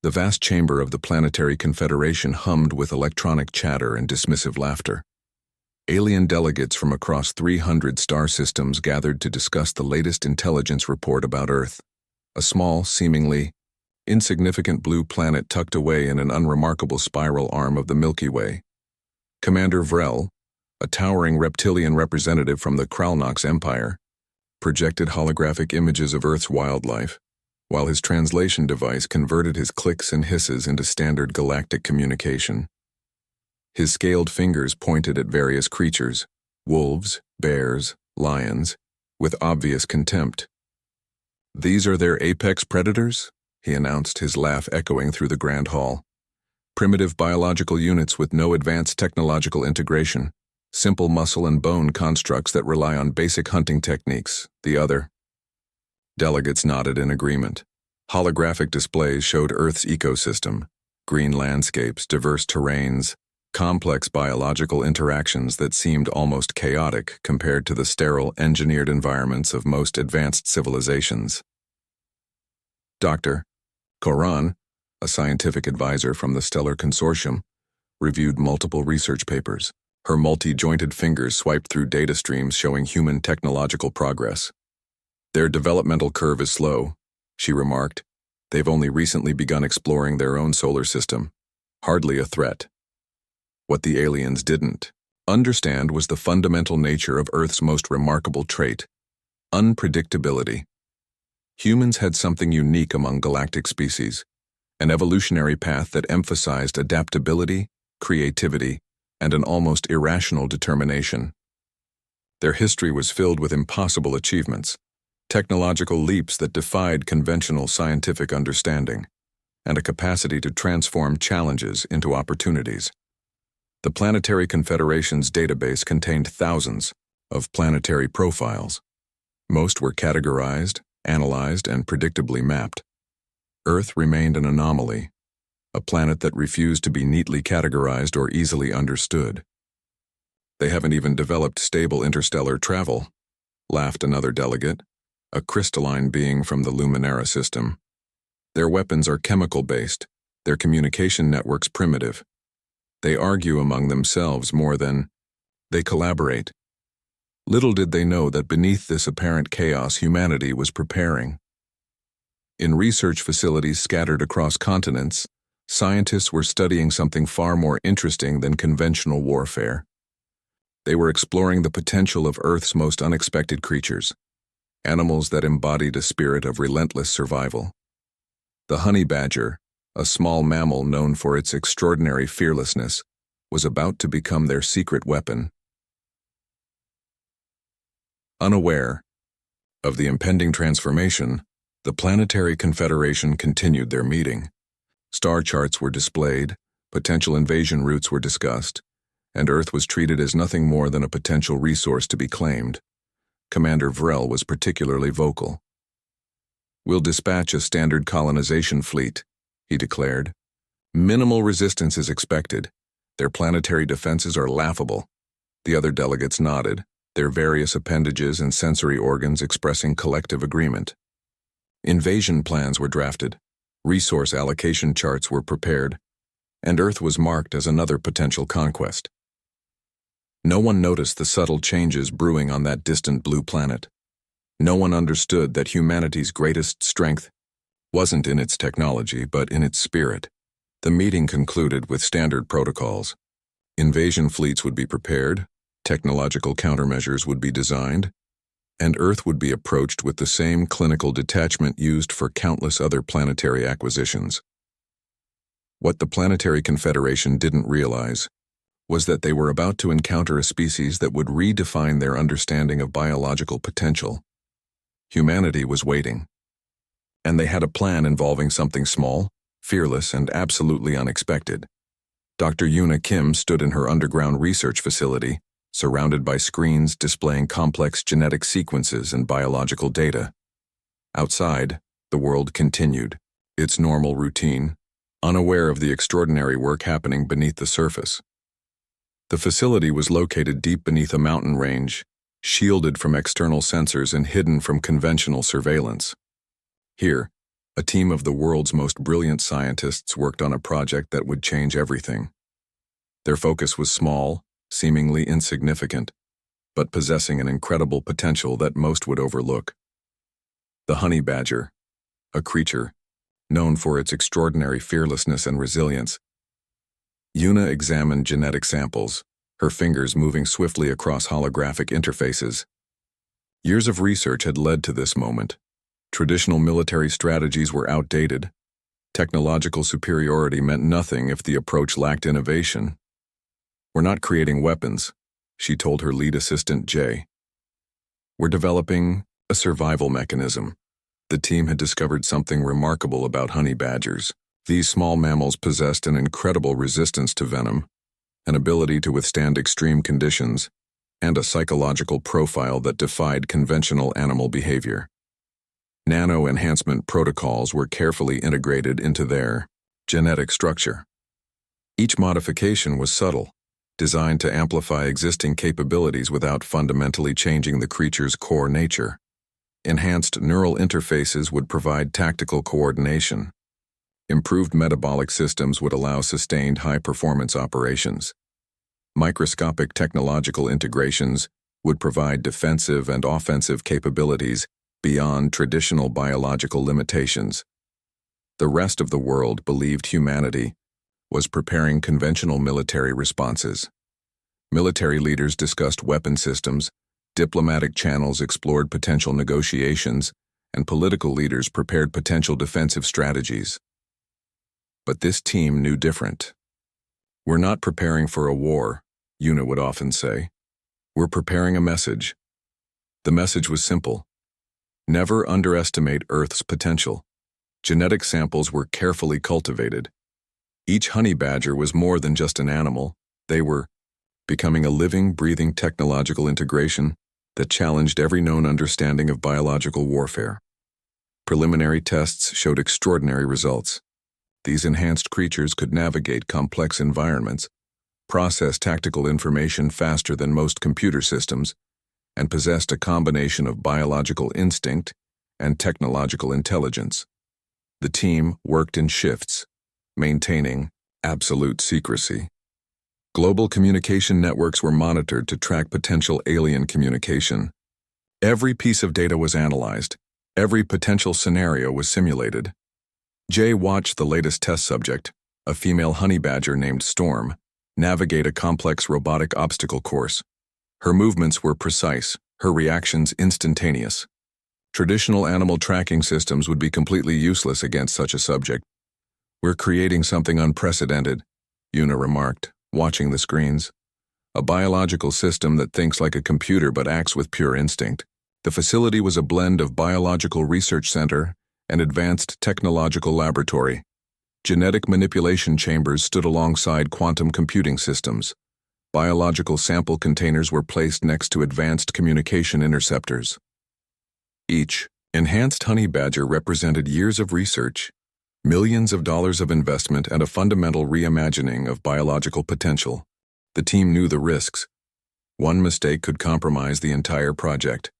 The vast chamber of the Planetary Confederation hummed with electronic chatter and dismissive laughter. Alien delegates from across 300 star systems gathered to discuss the latest intelligence report about Earth, a small, seemingly insignificant blue planet tucked away in an unremarkable spiral arm of the Milky Way. Commander Vrel, a towering reptilian representative from the Kralnox Empire, projected holographic images of Earth's wildlife, while his translation device converted his clicks and hisses into standard galactic communication. His scaled fingers pointed at various creatures, wolves, bears, lions, with obvious contempt. "These are their apex predators?" he announced, his laugh echoing through the grand hall. "Primitive biological units with no advanced technological integration, simple muscle and bone constructs that rely on basic hunting techniques, the other." Delegates nodded in agreement. Holographic displays showed Earth's ecosystem, green landscapes, diverse terrains, complex biological interactions that seemed almost chaotic compared to the sterile, engineered environments of most advanced civilizations. Dr. Koran, a scientific advisor from the Stellar Consortium, reviewed multiple research papers. Her multi-jointed fingers swiped through data streams showing human technological progress. "Their developmental curve is slow," she remarked. "They've only recently begun exploring their own solar system. Hardly a threat." What the aliens didn't understand was the fundamental nature of Earth's most remarkable trait: unpredictability. Humans had something unique among galactic species, an evolutionary path that emphasized adaptability, creativity, and an almost irrational determination. Their history was filled with impossible achievements, technological leaps that defied conventional scientific understanding, and a capacity to transform challenges into opportunities. The Planetary Confederation's database contained thousands of planetary profiles. Most were categorized, analyzed, and predictably mapped. Earth remained an anomaly, a planet that refused to be neatly categorized or easily understood. "They haven't even developed stable interstellar travel," laughed another delegate, a crystalline being from the Luminara system. "Their weapons are chemical-based, their communication networks primitive. They argue among themselves more than they collaborate." Little did they know that beneath this apparent chaos humanity was preparing. In research facilities scattered across continents, scientists were studying something far more interesting than conventional warfare. They were exploring the potential of Earth's most unexpected creatures, animals that embodied a spirit of relentless survival. The honey badger, a small mammal known for its extraordinary fearlessness, was about to become their secret weapon. Unaware of the impending transformation, the Planetary Confederation continued their meeting. Star charts were displayed, potential invasion routes were discussed, and Earth was treated as nothing more than a potential resource to be claimed. Commander Vrel was particularly vocal. "We'll dispatch a standard colonization fleet," he declared. "Minimal resistance is expected. Their planetary defenses are laughable." The other delegates nodded, their various appendages and sensory organs expressing collective agreement. Invasion plans were drafted, resource allocation charts were prepared, and Earth was marked as another potential conquest. No one noticed the subtle changes brewing on that distant blue planet. No one understood that humanity's greatest strength wasn't in its technology, but in its spirit. The meeting concluded with standard protocols. Invasion fleets would be prepared, technological countermeasures would be designed, and Earth would be approached with the same clinical detachment used for countless other planetary acquisitions. What the Planetary Confederation didn't realize was that they were about to encounter a species that would redefine their understanding of biological potential. Humanity was waiting, and they had a plan involving something small, fearless, and absolutely unexpected. Dr. Yuna Kim stood in her underground research facility, surrounded by screens displaying complex genetic sequences and biological data. Outside, the world continued its normal routine, unaware of the extraordinary work happening beneath the surface. The facility was located deep beneath a mountain range, shielded from external sensors and hidden from conventional surveillance. Here, A team of the world's most brilliant scientists worked on a project that would change everything. Their focus was small, seemingly insignificant, but possessing an incredible potential that most would overlook. The honey badger, a creature known for its extraordinary fearlessness and resilience. Una examined genetic samples, her fingers moving swiftly across holographic interfaces. Years of research had led to this moment. Traditional military strategies were outdated. Technological superiority meant nothing if the approach lacked innovation. "We're not creating weapons," she told her lead assistant, Jay. "We're developing a survival mechanism." The team had discovered something remarkable about honey badgers. These small mammals possessed an incredible resistance to venom, an ability to withstand extreme conditions, and a psychological profile that defied conventional animal behavior. Nano-enhancement protocols were carefully integrated into their genetic structure. Each modification was subtle, designed to amplify existing capabilities without fundamentally changing the creature's core nature. Enhanced neural interfaces would provide tactical coordination. Improved metabolic systems would allow sustained high-performance operations. Microscopic technological integrations would provide defensive and offensive capabilities beyond traditional biological limitations. The rest of the world believed humanity was preparing conventional military responses. Military leaders discussed weapon systems, diplomatic channels explored potential negotiations, and political leaders prepared potential defensive strategies. But this team knew different. "We're not preparing for a war," Una would often say. "We're preparing a message." The message was simple. Never underestimate Earth's potential. Genetic samples were carefully cultivated. Each honey badger was more than just an animal. They were becoming a living, breathing technological integration that challenged every known understanding of biological warfare. Preliminary tests showed extraordinary results. These enhanced creatures could navigate complex environments, process tactical information faster than most computer systems, and possessed a combination of biological instinct and technological intelligence. The team worked in shifts, maintaining absolute secrecy. Global communication networks were monitored to track potential alien communication. Every piece of data was analyzed. Every potential scenario was simulated. Jay watched the latest test subject, a female honey badger named Storm, navigate a complex robotic obstacle course. Her movements were precise, her reactions instantaneous. Traditional animal tracking systems would be completely useless against such a subject. "We're creating something unprecedented," Una remarked, watching the screens. "A biological system that thinks like a computer but acts with pure instinct." The facility was a blend of biological research center and advanced technological laboratory. Genetic manipulation chambers stood alongside quantum computing systems. Biological sample containers were placed next to advanced communication interceptors. Each enhanced honey badger represented years of research, millions of dollars of investment, and a fundamental reimagining of biological potential. The team knew the risks. One mistake could compromise the entire project.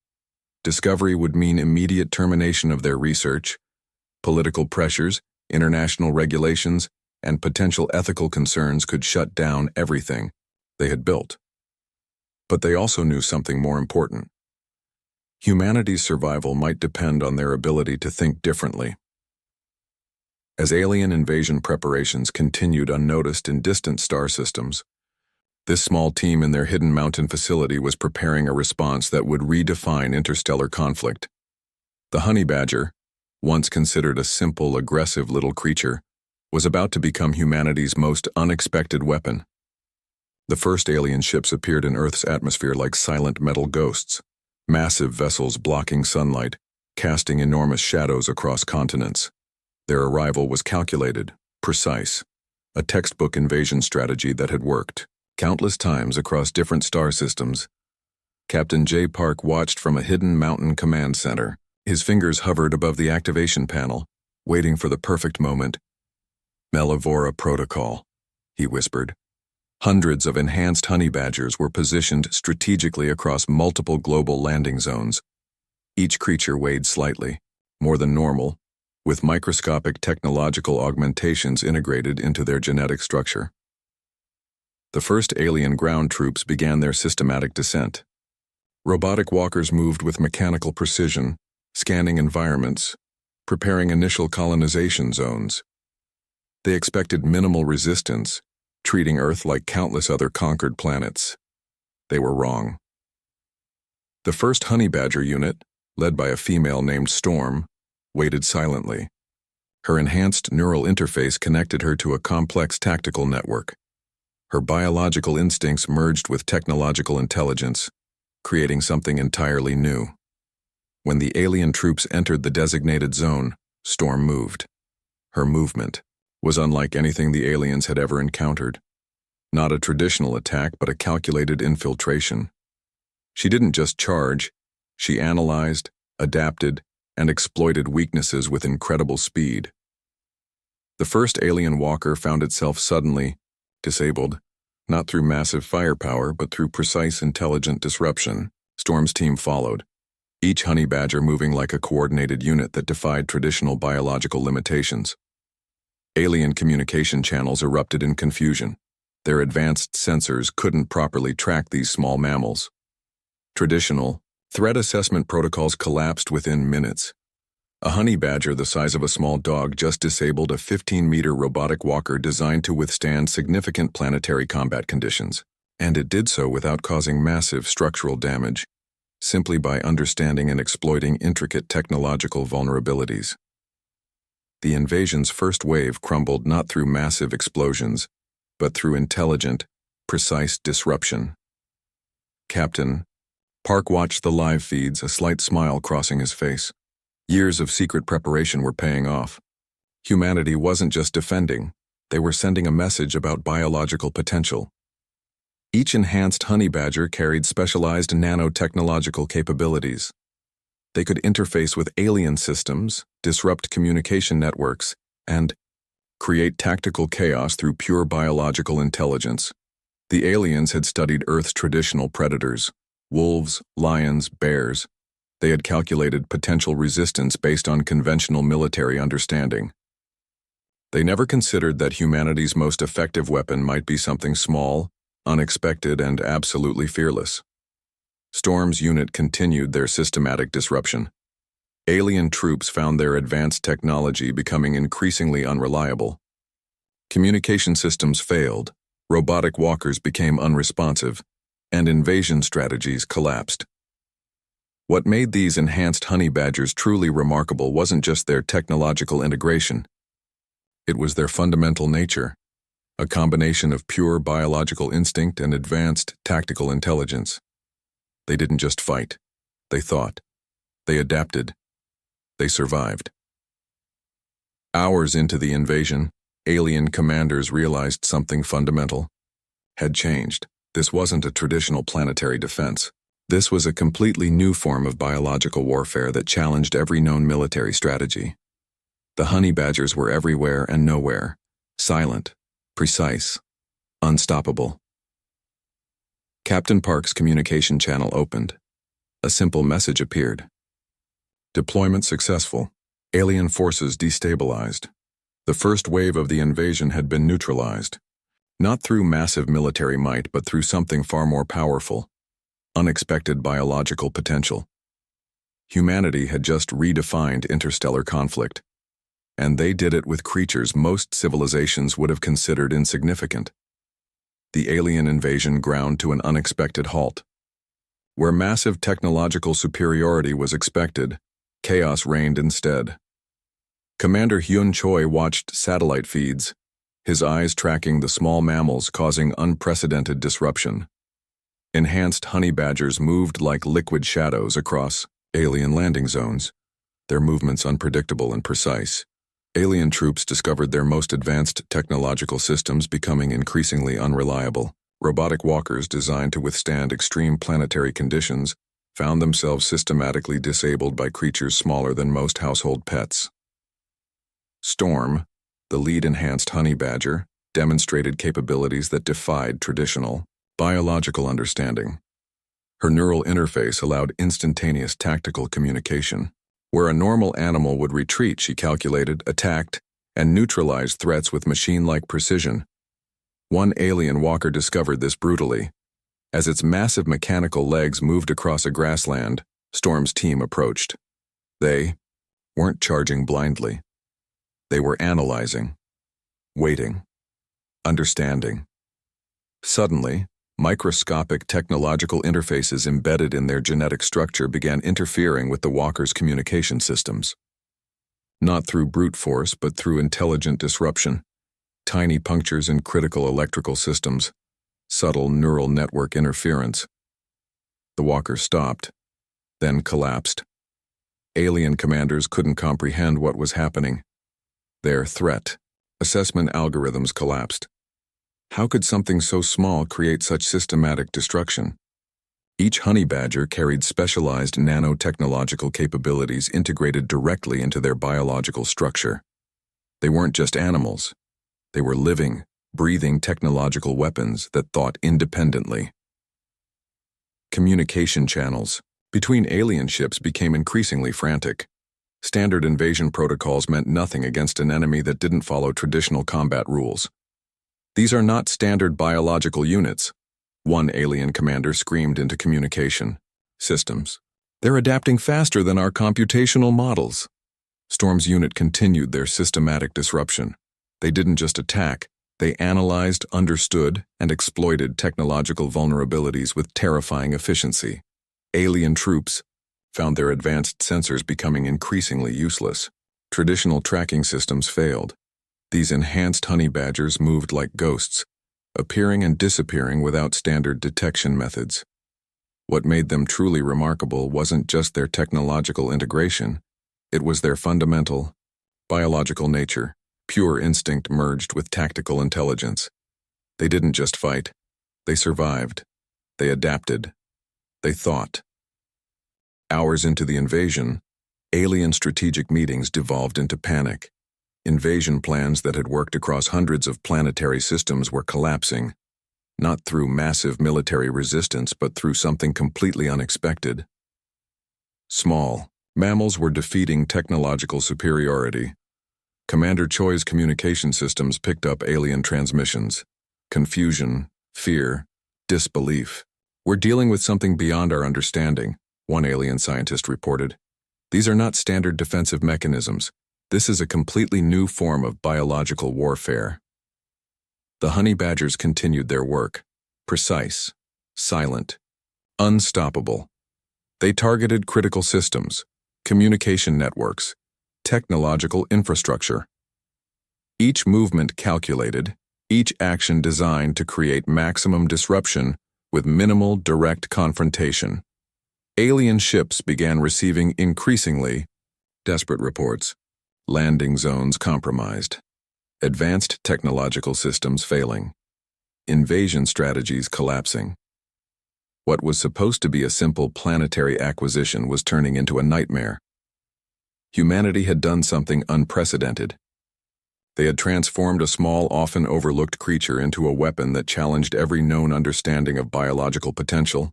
Discovery would mean immediate termination of their research. Political pressures, international regulations, and potential ethical concerns could shut down everything they had built. But they also knew something more important. Humanity's survival might depend on their ability to think differently. As alien invasion preparations continued unnoticed in distant star systems, this small team in their hidden mountain facility was preparing a response that would redefine interstellar conflict. The honey badger, once considered a simple, aggressive little creature, was about to become humanity's most unexpected weapon. The first alien ships appeared in Earth's atmosphere like silent metal ghosts, massive vessels blocking sunlight, casting enormous shadows across continents. Their arrival was calculated, precise, a textbook invasion strategy that had worked countless times across different star systems. Captain J. Park watched from a hidden mountain command center. His fingers hovered above the activation panel, waiting for the perfect moment. "Melivora Protocol," he whispered. Hundreds of enhanced honey badgers were positioned strategically across multiple global landing zones. Each creature weighed slightly, more than normal, with microscopic technological augmentations integrated into their genetic structure. The first alien ground troops began their systematic descent. Robotic walkers moved with mechanical precision, scanning environments, preparing initial colonization zones. They expected minimal resistance, treating Earth like countless other conquered planets. They were wrong. The first honey badger unit, led by a female named Storm, waited silently. Her enhanced neural interface connected her to a complex tactical network. Her biological instincts merged with technological intelligence, creating something entirely new. When the alien troops entered the designated zone, Storm moved. Her movement was unlike anything the aliens had ever encountered. Not a traditional attack, but a calculated infiltration. She didn't just charge, she analyzed, adapted, and exploited weaknesses with incredible speed. The first alien walker found itself suddenly disabled, not through massive firepower, but through precise, intelligent disruption. Storm's team followed, each honey badger moving like a coordinated unit that defied traditional biological limitations. Alien communication channels erupted in confusion. Their advanced sensors couldn't properly track these small mammals. Traditional threat assessment protocols collapsed within minutes. A honey badger the size of a small dog just disabled a 15-meter robotic walker designed to withstand significant planetary combat conditions, and it did so without causing massive structural damage, simply by understanding and exploiting intricate technological vulnerabilities. The invasion's first wave crumbled not through massive explosions, but through intelligent, precise disruption. Captain Park watched the live feeds, a slight smile crossing his face. Years of secret preparation were paying off. Humanity wasn't just defending, they were sending a message about biological potential. Each enhanced honey badger carried specialized nanotechnological capabilities. They could interface with alien systems, disrupt communication networks, and create tactical chaos through pure biological intelligence. The aliens had studied Earth's traditional predators: wolves, lions, bears. They had calculated potential resistance based on conventional military understanding. They never considered that humanity's most effective weapon might be something small, unexpected, and absolutely fearless. Storm's unit continued their systematic disruption. Alien troops found their advanced technology becoming increasingly unreliable. Communication systems failed, robotic walkers became unresponsive, and invasion strategies collapsed. What made these enhanced honey badgers truly remarkable wasn't just their technological integration. It was their fundamental nature, a combination of pure biological instinct and advanced tactical intelligence. They didn't just fight, they thought. They adapted. They survived. Hours into the invasion, alien commanders realized something fundamental had changed. This wasn't a traditional planetary defense. This was a completely new form of biological warfare that challenged every known military strategy. The honey badgers were everywhere and nowhere, silent, precise, unstoppable. Captain Park's communication channel opened. A simple message appeared. Deployment successful. Alien forces destabilized. The first wave of the invasion had been neutralized, not through massive military might, but through something far more powerful: unexpected biological potential. Humanity had just redefined interstellar conflict, and they did it with creatures most civilizations would have considered insignificant. The alien invasion ground to an unexpected halt. Where massive technological superiority was expected, chaos reigned instead. Commander Hyun Choi watched satellite feeds, his eyes tracking the small mammals causing unprecedented disruption. Enhanced honey badgers moved like liquid shadows across alien landing zones, their movements unpredictable and precise. Alien troops discovered their most advanced technological systems becoming increasingly unreliable. Robotic walkers designed to withstand extreme planetary conditions found themselves systematically disabled by creatures smaller than most household pets. Storm, the lead enhanced honey badger, demonstrated capabilities that defied traditional biological understanding. Her neural interface allowed instantaneous tactical communication. Where a normal animal would retreat, she calculated, attacked, and neutralized threats with machine-like precision. One alien walker discovered this brutally. As its massive mechanical legs moved across a grassland, Storm's team approached. They weren't charging blindly. They were analyzing, waiting, understanding. Suddenly, microscopic technological interfaces embedded in their genetic structure began interfering with the walkers' communication systems. Not through brute force, but through intelligent disruption. Tiny punctures in critical electrical systems, subtle neural network interference. The walker stopped, then collapsed. Alien commanders couldn't comprehend what was happening. Their threat assessment algorithms collapsed. How could something so small create such systematic destruction? Each honey badger carried specialized nanotechnological capabilities integrated directly into their biological structure. They weren't just animals. They were living, breathing technological weapons that thought independently. Communication channels between alien ships became increasingly frantic. Standard invasion protocols meant nothing against an enemy that didn't follow traditional combat rules. These are not standard biological units, one alien commander screamed into communication systems. They're adapting faster than our computational models. Storm's unit continued their systematic disruption. They didn't just attack, they analyzed, understood, and exploited technological vulnerabilities with terrifying efficiency. Alien troops found their advanced sensors becoming increasingly useless. Traditional tracking systems failed. These enhanced honey badgers moved like ghosts, appearing and disappearing without standard detection methods. What made them truly remarkable wasn't just their technological integration, it was their fundamental, biological nature, pure instinct merged with tactical intelligence. They didn't just fight, they survived, they adapted, they thought. Hours into the invasion, alien strategic meetings devolved into panic. Invasion plans that had worked across hundreds of planetary systems were collapsing, not through massive military resistance but through something completely unexpected. Small mammals were defeating technological superiority. Commander Choi's communication systems picked up alien transmissions. Confusion, fear, disbelief. We're dealing with something beyond our understanding, one alien scientist reported. These are not standard defensive mechanisms. This is a completely new form of biological warfare. The honey badgers continued their work, precise, silent, unstoppable. They targeted critical systems, communication networks, technological infrastructure. Each movement calculated, each action designed to create maximum disruption with minimal direct confrontation. Alien ships began receiving increasingly desperate reports. Landing zones compromised. Advanced technological systems failing. Invasion strategies collapsing. What was supposed to be a simple planetary acquisition was turning into a nightmare. Humanity had done something unprecedented. They had transformed a small, often overlooked creature into a weapon that challenged every known understanding of biological potential.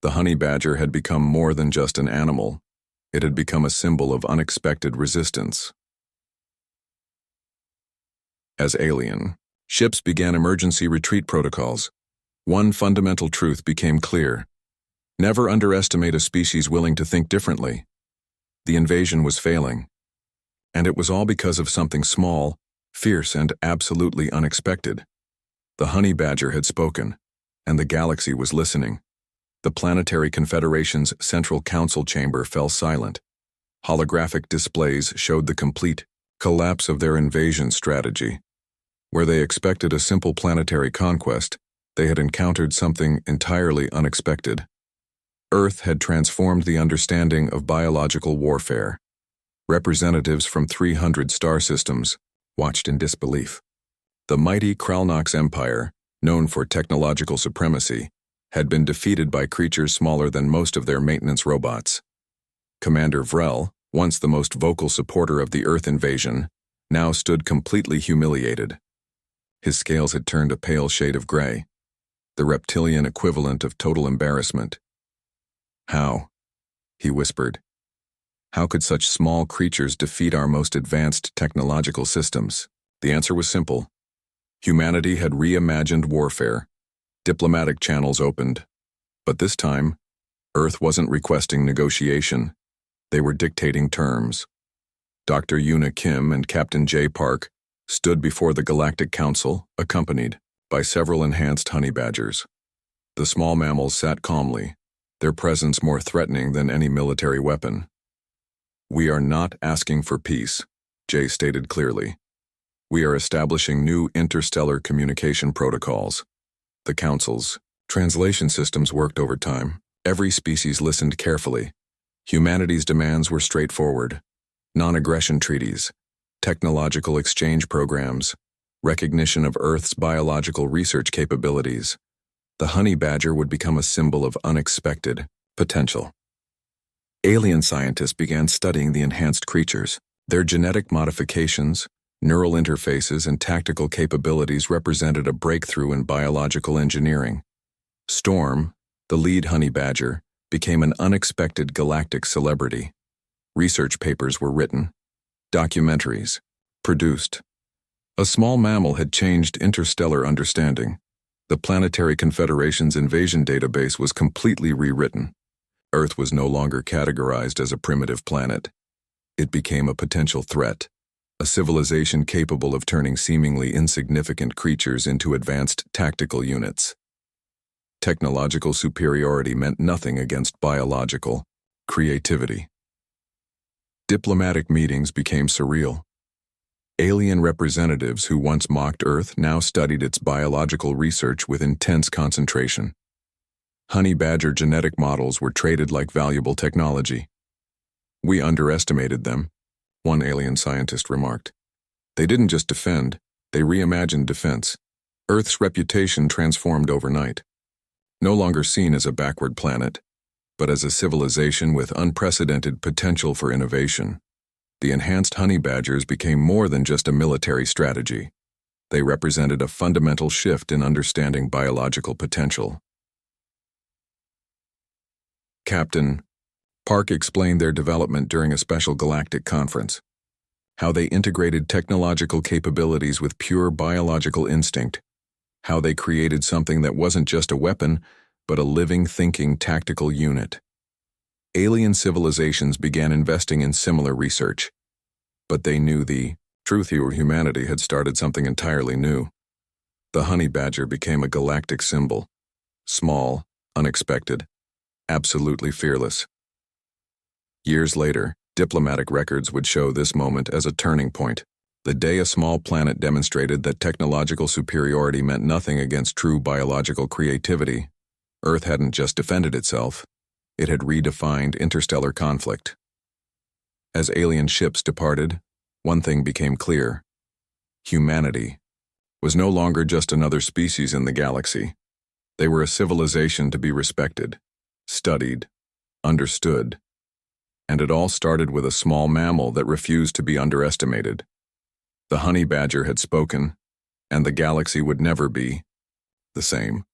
The honey badger had become more than just an animal. It had become a symbol of unexpected resistance. As alien ships began emergency retreat protocols, one fundamental truth became clear. Never underestimate a species willing to think differently. The invasion was failing. And it was all because of something small, fierce, and absolutely unexpected. The honey badger had spoken, and the galaxy was listening. The Planetary Confederation's Central Council chamber fell silent. Holographic displays showed the complete collapse of their invasion strategy. Where they expected a simple planetary conquest, they had encountered something entirely unexpected. Earth had transformed the understanding of biological warfare. Representatives from 300 star systems watched in disbelief. The mighty Kralnox Empire, known for technological supremacy, had been defeated by creatures smaller than most of their maintenance robots. Commander Vrel, once the most vocal supporter of the Earth invasion, now stood completely humiliated. His scales had turned a pale shade of gray, the reptilian equivalent of total embarrassment. "How?" he whispered. How could such small creatures defeat our most advanced technological systems? The answer was simple. Humanity had reimagined warfare. Diplomatic channels opened. But this time, Earth wasn't requesting negotiation. They were dictating terms. Dr. Yuna Kim and Captain J. Park stood before the Galactic Council, accompanied by several enhanced honey badgers. The small mammals sat calmly, their presence more threatening than any military weapon. "We are not asking for peace," Jay stated clearly. "We are establishing new interstellar communication protocols." The Council's translation systems worked overtime. Every species listened carefully. Humanity's demands were straightforward: non-aggression treaties, technological exchange programs, recognition of Earth's biological research capabilities. The honey badger would become a symbol of unexpected potential. Alien scientists began studying the enhanced creatures. Their genetic modifications, neural interfaces, and tactical capabilities represented a breakthrough in biological engineering. Storm, the lead honey badger, became an unexpected galactic celebrity. Research papers were written, documentaries produced. A small mammal had changed interstellar understanding. The Planetary Confederation's invasion database was completely rewritten. Earth was no longer categorized as a primitive planet. It became a potential threat, a civilization capable of turning seemingly insignificant creatures into advanced tactical units. Technological superiority meant nothing against biological creativity. Diplomatic meetings became surreal. Alien representatives who once mocked Earth now studied its biological research with intense concentration. Honey badger genetic models were traded like valuable technology. "We underestimated them," one alien scientist remarked. "They didn't just defend, they reimagined defense." Earth's reputation transformed overnight. No longer seen as a backward planet, but as a civilization with unprecedented potential for innovation. The enhanced honey badgers became more than just a military strategy. They represented a fundamental shift in understanding biological potential. Captain Park explained their development during a special galactic conference. How they integrated technological capabilities with pure biological instinct. How they created something that wasn't just a weapon, but a living, thinking, tactical unit. Alien civilizations began investing in similar research. But they knew the truth: humanity had started something entirely new. The honey badger became a galactic symbol. Small, unexpected, absolutely fearless. Years later, diplomatic records would show this moment as a turning point. The day a small planet demonstrated that technological superiority meant nothing against true biological creativity. Earth hadn't just defended itself, it had redefined interstellar conflict. As alien ships departed, one thing became clear: humanity was no longer just another species in the galaxy. They were a civilization to be respected, studied, understood. And it all started with a small mammal that refused to be underestimated. The honey badger had spoken, and the galaxy would never be the same.